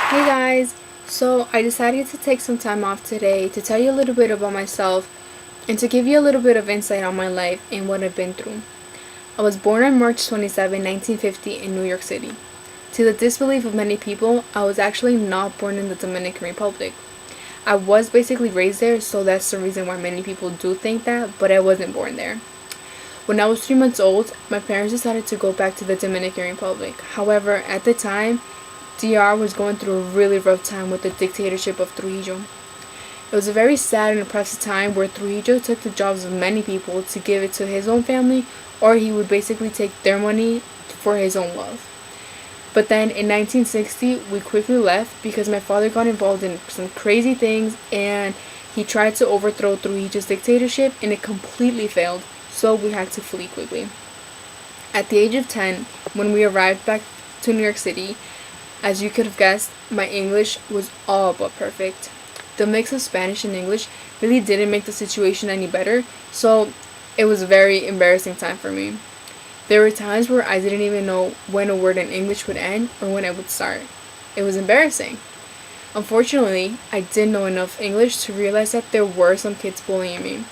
Hey guys! So I decided to take some time off today to tell you a little bit about myself and to give you a little bit of insight on my life and what I've been through. I was born on March 27, 1950 in New York City. To the disbelief of many people, I was actually not born in the Dominican Republic. I was basically raised there, so that's the reason why many people do think that, but I wasn't born there. When I was 3 months old, my parents decided to go back to the Dominican Republic. However, at the time, DR was going through a really rough time with the dictatorship of Trujillo. It was a very sad and oppressive time where Trujillo took the jobs of many people to give it to his own family, or he would basically take their money for his own wealth. But then in 1960, we quickly left because my father got involved in some crazy things and he tried to overthrow Trujillo's dictatorship and it completely failed, so we had to flee quickly. At the age of 10, when we arrived back to New York City, as you could have guessed, my English was all but perfect. The mix of Spanish and English really didn't make the situation any better, so it was a very embarrassing time for me. There were times where I didn't even know when a word in English would end or when it would start. It was embarrassing. Unfortunately, I didn't know enough English to realize that there were some kids bullying me.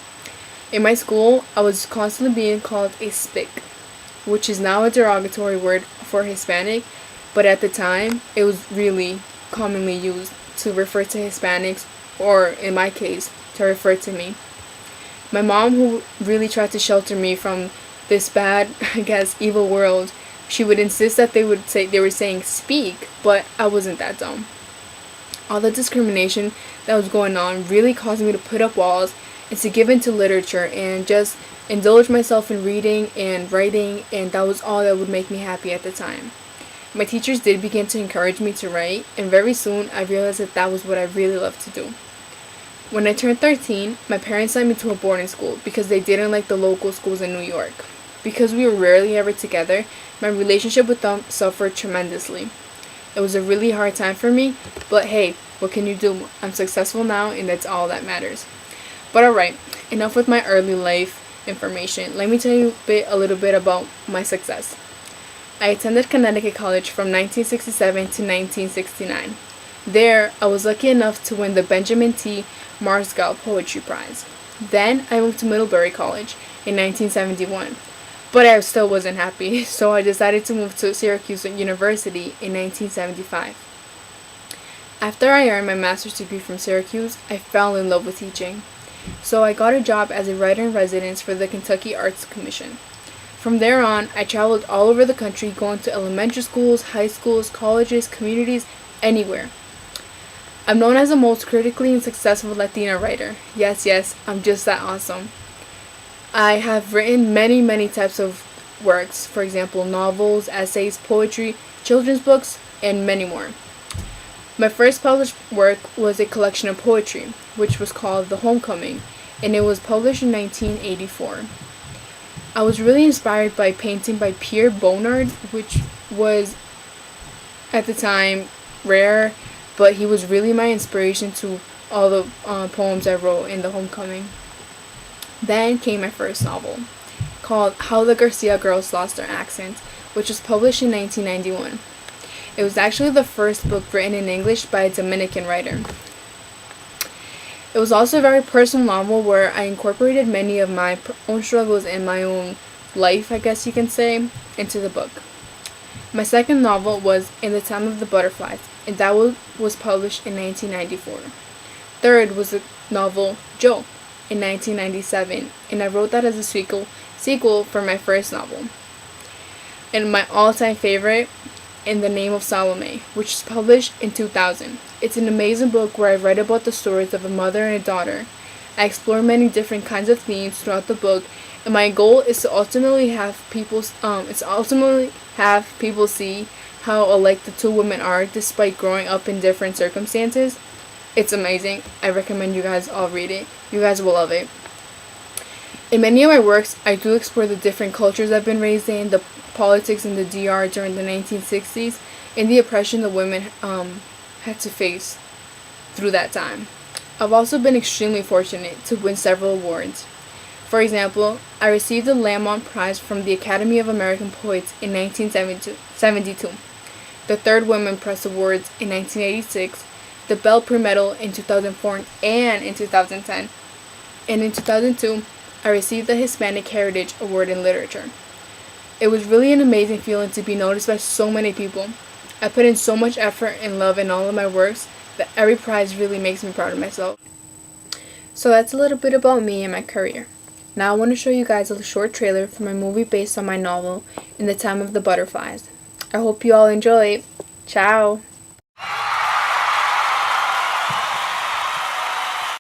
In my school, I was constantly being called a spick, which is now a derogatory word for Hispanic, but at the time, it was really commonly used to refer to Hispanics, or in my case, to refer to me. My mom, who really tried to shelter me from this bad, evil world, she would insist that they were saying speak, but I wasn't that dumb. All the discrimination that was going on really caused me to put up walls and to give into literature and just indulge myself in reading and writing, and that was all that would make me happy at the time. My teachers did begin to encourage me to write, and very soon I realized that that was what I really loved to do. When I turned 13, my parents sent me to a boarding school because they didn't like the local schools in New York. Because we were rarely ever together, my relationship with them suffered tremendously. It was a really hard time for me, but hey, what can you do? I'm successful now, and that's all that matters. But alright, enough with my early life information. Let me tell you a little bit about my success. I attended Connecticut College from 1967 to 1969. There, I was lucky enough to win the Benjamin T. Marsgall Poetry Prize. Then, I moved to Middlebury College in 1971. But I still wasn't happy, so I decided to move to Syracuse University in 1975. After I earned my master's degree from Syracuse, I fell in love with teaching. So I got a job as a writer-in-residence for the Kentucky Arts Commission. From there on, I traveled all over the country, going to elementary schools, high schools, colleges, communities, anywhere. I'm known as the most critically and successful Latina writer. Yes, I'm just that awesome. I have written many types of works, for example, novels, essays, poetry, children's books, and many more. My first published work was a collection of poetry, which was called The Homecoming, and it was published in 1984. I was really inspired by painting by Pierre Bonnard, which was, at the time, rare, but he was really my inspiration to all the poems I wrote in The Homecoming. Then came my first novel, called How the Garcia Girls Lost Their Accent, which was published in 1991. It was actually the first book written in English by a Dominican writer. It was also a very personal novel where I incorporated many of my own struggles and my own life, I guess you can say, into the book. My second novel was In the Time of the Butterflies, and that was published in 1994. Third was the novel Joe in 1997, and I wrote that as a sequel for my first novel. And my all-time favorite, In the Name of Salome, which was published in 2000. It's an amazing book where I write about the stories of a mother and a daughter. I explore many different kinds of themes throughout the book, and my goal is to ultimately have people see how alike the two women are despite growing up in different circumstances. It's amazing. I recommend you guys all read it. You guys will love it. In many of my works, I do explore the different cultures I've been raised in, the politics in the DR during the 1960s, and the oppression the women had to face through that time. I've also been extremely fortunate to win several awards. For example, I received the Lamont Prize from the Academy of American Poets in 1972. the third Women Press Awards in 1986, the Bell Prix Medal in 2004 and in 2010, and in 2002, I received the Hispanic Heritage Award in Literature. It was really an amazing feeling to be noticed by so many people. I put in so much effort and love in all of my works that every prize really makes me proud of myself. So that's a little bit about me and my career. Now I want to show you guys a short trailer for my movie based on my novel, In the Time of the Butterflies. I hope you all enjoy it. Ciao!